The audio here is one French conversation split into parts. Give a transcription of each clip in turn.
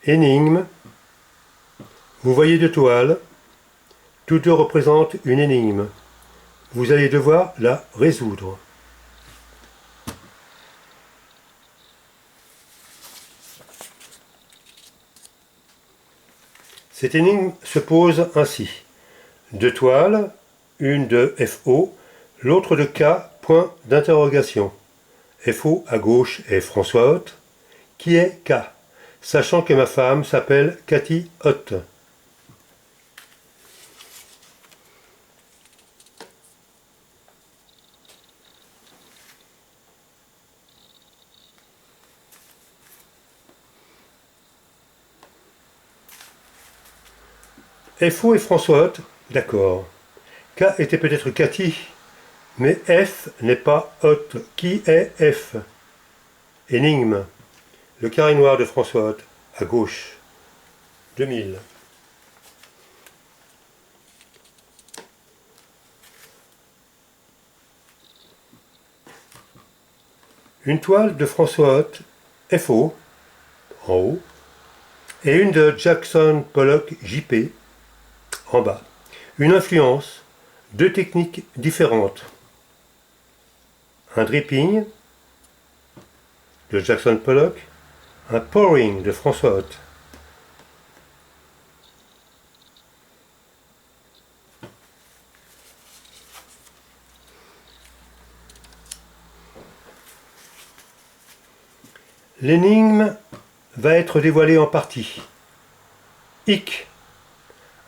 Énigme. Vous voyez deux toiles. Toutes deux représentent une énigme. Vous allez devoir la résoudre. Cette énigme se pose ainsi. Deux toiles, une de FO, l'autre de K, point d'interrogation. FO à gauche est François Hott. Qui est K? Sachant que ma femme s'appelle Cathy Hott. FO et François Hott, d'accord. K était peut-être Cathy, mais F n'est pas Hott. Qui est F? Énigme. Le carré noir de François Hott, à gauche. 2000. Une toile de François Hott, FO, en haut, et une de Jackson Pollock, JP, en bas. Une influence, deux techniques différentes. Un dripping de Jackson Pollock, un pouring de François Hott. L'énigme va être dévoilée en partie. Hic.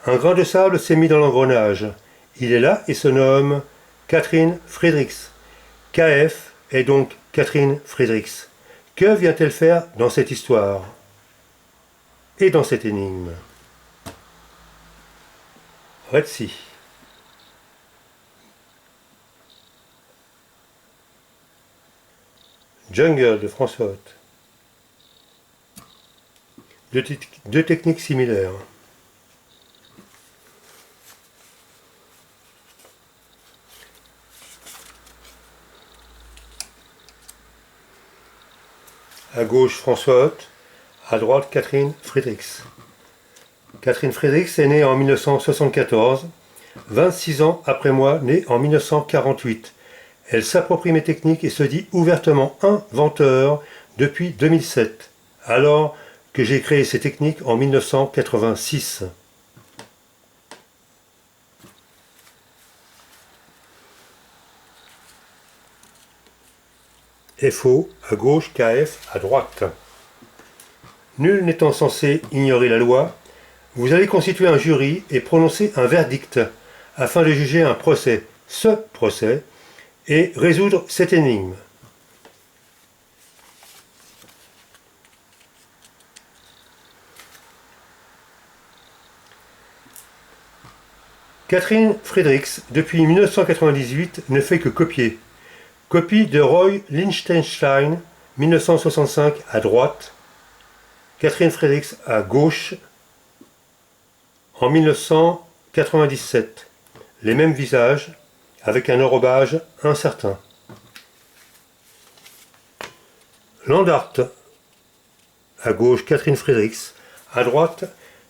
Un grain de sable s'est mis dans l'engrenage. Il est là et se nomme Catherine Friedrichs. KF est donc Catherine Friedrichs. Que vient-elle faire dans cette histoire et dans cette énigme? Retzi. Jungle de François Hott. Deux techniques similaires. À gauche François Hott, à droite Catherine Friedrichs. Catherine Friedrichs est née en 1974, 26 ans après moi, née en 1948. Elle s'approprie mes techniques et se dit ouvertement inventeur depuis 2007, alors que j'ai créé ces techniques en 1986. FO à gauche, KF à droite. Nul n'étant censé ignorer la loi, vous allez constituer un jury et prononcer un verdict afin de juger un procès, ce procès, et résoudre cette énigme. Catherine Friedrichs, depuis 1998, ne fait que copier. Copie de Roy Lichtenstein, 1965 à droite, Catherine Friedrichs à gauche, en 1997. Les mêmes visages, avec un enrobage incertain. Landart, à gauche Catherine Friedrichs, à droite,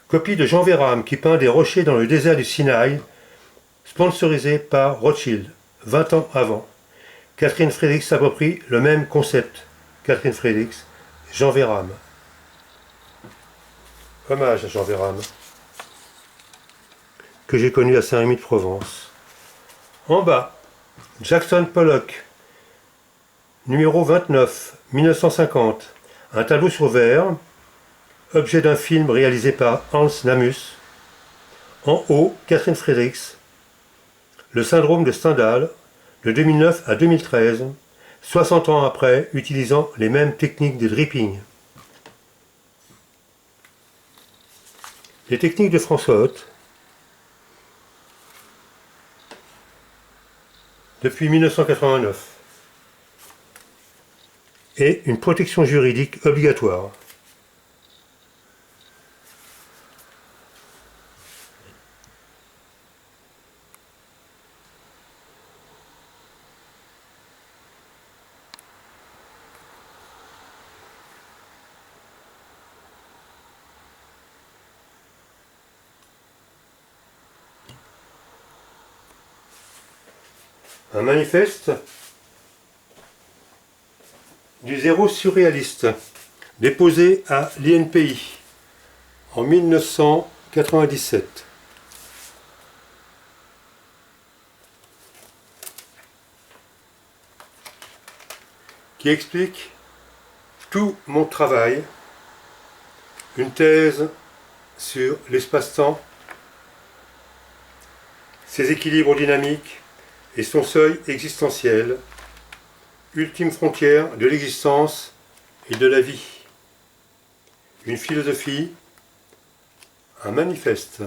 copie de Jean Véram qui peint des rochers dans le désert du Sinaï, sponsorisé par Rothschild, 20 ans avant. Catherine Friedrichs s'approprie le même concept. Catherine Friedrichs, Jean Véram. Hommage à Jean Véram, que j'ai connu à Saint-Rémy-de-Provence. En bas, Jackson Pollock, numéro 29, 1950. Un tableau sur verre, objet d'un film réalisé par Hans Namus. En haut, Catherine Friedrichs, le syndrome de Stendhal, de 2009 à 2013, 60 ans après, utilisant les mêmes techniques de dripping. Les techniques de François Hott, depuis 1989, et une protection juridique obligatoire. Un manifeste du zéro surréaliste, déposé à l'INPI en 1997. Qui explique tout mon travail, une thèse sur l'espace-temps, ses équilibres dynamiques et son seuil existentiel, ultime frontière de l'existence et de la vie. Une philosophie, un manifeste.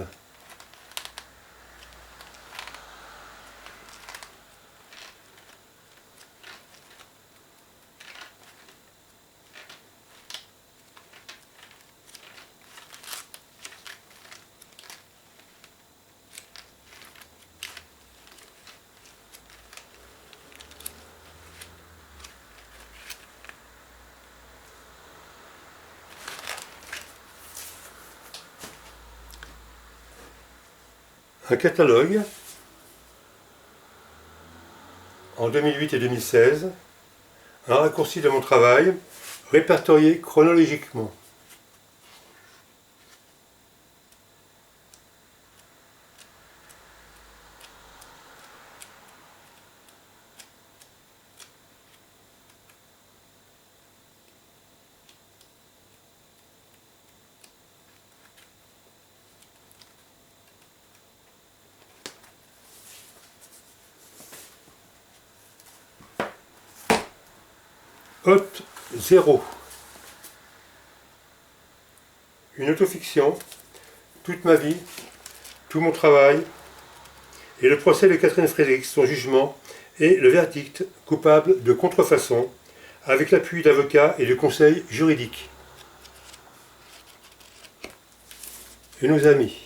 Un catalogue en 2008 et 2016, un raccourci de mon travail, répertorié chronologiquement. Hôte 0. Une autofiction, toute ma vie, tout mon travail, et le procès de Catherine Frédéric, son jugement, et le verdict coupable de contrefaçon, avec l'appui d'avocats et de conseils juridiques. Et nos amis.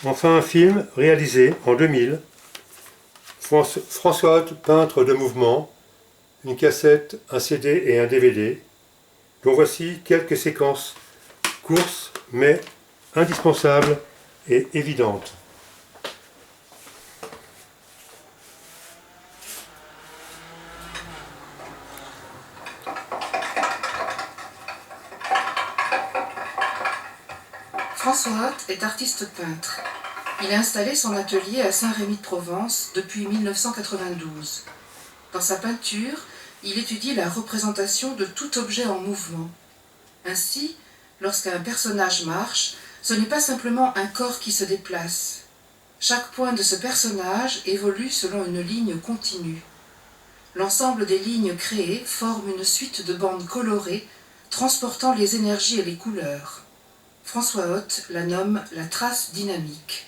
Enfin un film réalisé en 2000, François Haute, peintre de mouvement, une cassette, un CD et un DVD, dont voici quelques séquences courtes mais indispensables et évidentes. François Haute est artiste peintre. Il a installé son atelier à Saint-Rémy-de-Provence depuis 1992. Dans sa peinture, il étudie la représentation de tout objet en mouvement. Ainsi, lorsqu'un personnage marche, ce n'est pas simplement un corps qui se déplace. Chaque point de ce personnage évolue selon une ligne continue. L'ensemble des lignes créées forme une suite de bandes colorées transportant les énergies et les couleurs. François Haute la nomme la trace dynamique.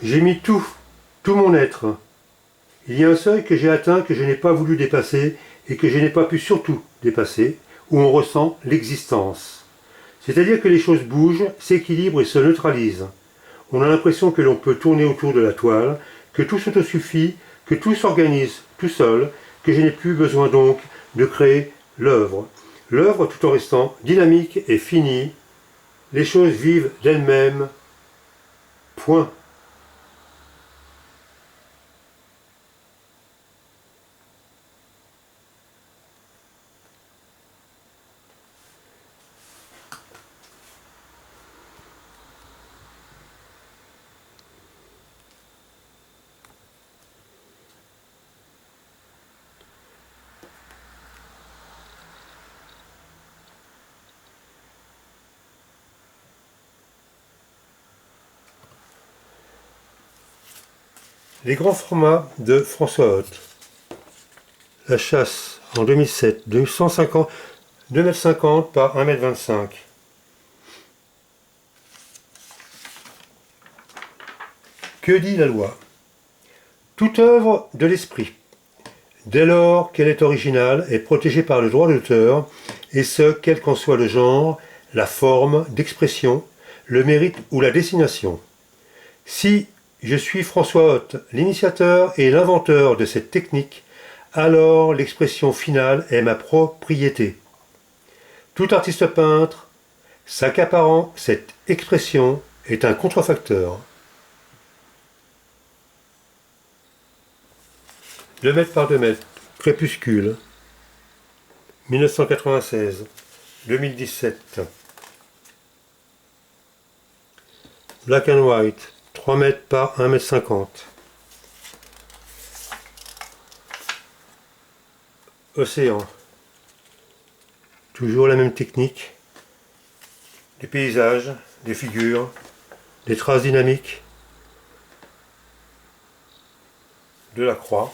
J'ai mis tout mon être. Il y a un seuil que j'ai atteint, que je n'ai pas voulu dépasser, et que je n'ai pas pu surtout dépasser, où on ressent l'existence. C'est-à-dire que les choses bougent, s'équilibrent et se neutralisent. On a l'impression que l'on peut tourner autour de la toile, que tout s'autosuffit, que tout s'organise tout seul, que je n'ai plus besoin donc de créer l'œuvre. L'œuvre tout en restant dynamique et finie. Les choses vivent d'elles-mêmes. Point. Les grands formats de François Hoth. La chasse en 2007, 250, 2,50 m par 1,25 m. Que dit la loi? Toute œuvre de l'esprit, dès lors qu'elle est originale, est protégée par le droit d'auteur, et ce, quel qu'en soit le genre, la forme d'expression, le mérite ou la destination. Si je suis François Hoth, l'initiateur et l'inventeur de cette technique, alors l'expression finale est ma propriété. Tout artiste peintre, s'accaparant cette expression, est un contrefacteur. 2 mètres par 2 mètres, Crépuscule, 1996, 2017. Black and White, 3 mètres par 1,50 m. Océan. Toujours la même technique. Des paysages, des figures, des traces dynamiques, de la croix.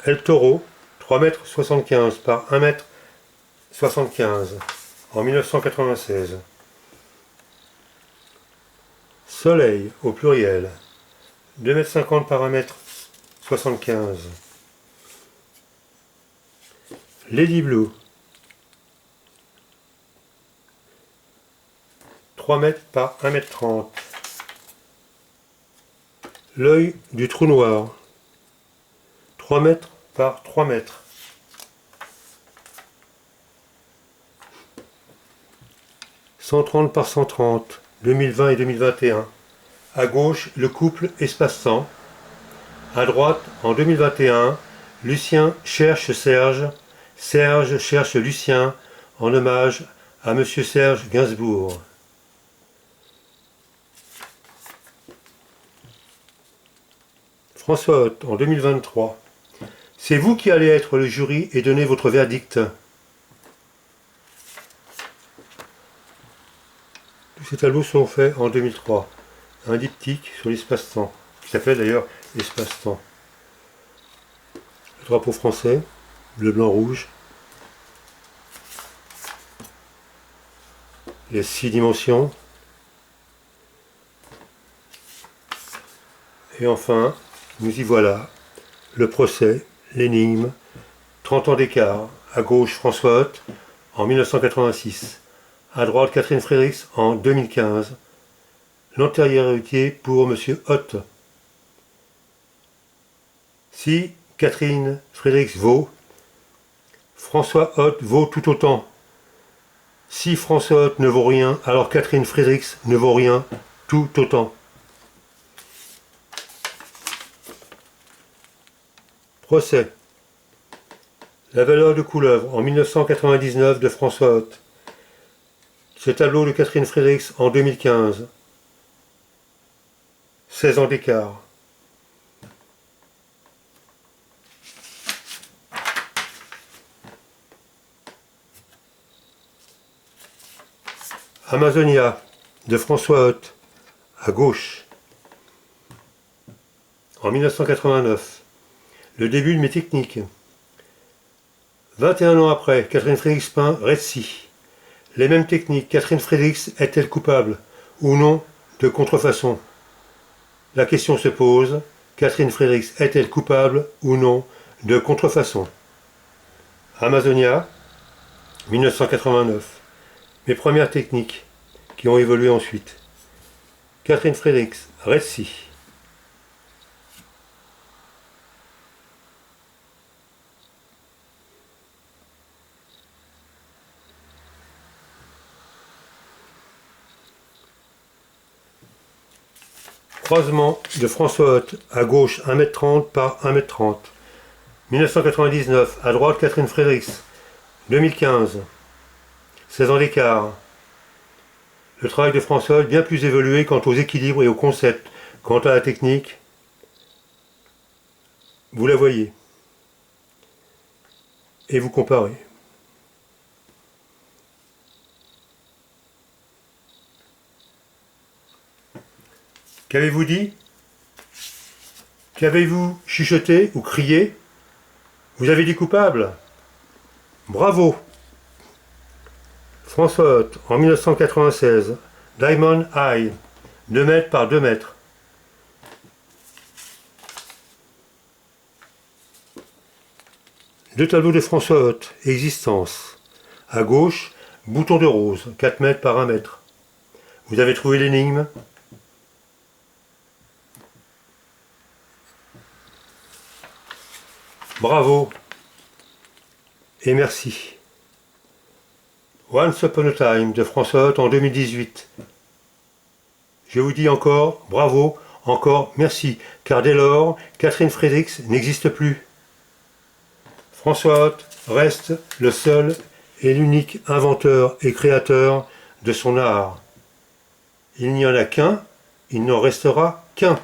El Toro, 3,75 m par 1,75 m en 1996. Soleil au pluriel, 2,50 m par 1,75 m. Lady Blue, 3 mètres par 1,30 m. L'œil du trou noir, 3 mètres par 3 mètres. « 130 par 130, 2020 et 2021. À gauche, le couple espace-temps. À droite, en 2021, Lucien cherche Serge, Serge cherche Lucien, en hommage à Monsieur Serge Gainsbourg. François Hoth, en 2023. C'est vous qui allez être le jury et donner votre verdict. Tous ces tableaux sont faits en 2003. Un diptyque sur l'espace-temps, qui s'appelle d'ailleurs l'espace-temps. Le drapeau français, bleu, blanc, rouge. Les 6 dimensions. Et enfin, nous y voilà. Le procès, l'énigme, 30 ans d'écart. À gauche, François Hoth, en 1986. À droite, Catherine Fredericks, en 2015. L'antériorité pour Monsieur Hoth. Si Catherine Fredericks vaut, François Hoth vaut tout autant. Si François Hoth ne vaut rien, alors Catherine Fredericks ne vaut rien tout autant. Procès. La valeur de couleuvre en 1999 de François Hoth. Ce tableau de Catherine Fredericks en 2015. 16 ans d'écart. Amazonia de François Hoth, à gauche. En 1989. Le début de mes techniques. 21 ans après, Catherine Fredericks peint Red Sea. Les mêmes techniques, Catherine Fredericks est-elle coupable ou non de contrefaçon? La question se pose, Catherine Fredericks est-elle coupable ou non de contrefaçon? Amazonia, 1989. Mes premières techniques qui ont évolué ensuite. Catherine Fredericks, récit. Croisement de François Haute, à gauche 1,30 m par 1,30 m. 1999, à droite Catherine Fredericks. 2015, 16 ans d'écart. Le travail de François Haute bien plus évolué quant aux équilibres et aux concepts. Quant à la technique, vous la voyez. Et vous comparez. Qu'avez-vous dit? Qu'avez-vous chuchoté ou crié? Vous avez dit coupable? Bravo! François Haute, en 1996, Diamond Eye, 2 mètres par 2 mètres. Deux tableaux de François Haute, Existence. À gauche, Bouton de rose, 4 mètres par 1 mètre. Vous avez trouvé l'énigme? Bravo et merci. Once Upon a Time de François Haute en 2018. Je vous dis encore bravo, encore merci, car dès lors, Catherine Fredericks n'existe plus. François Haute reste le seul et l'unique inventeur et créateur de son art. Il n'y en a qu'un, il n'en restera qu'un.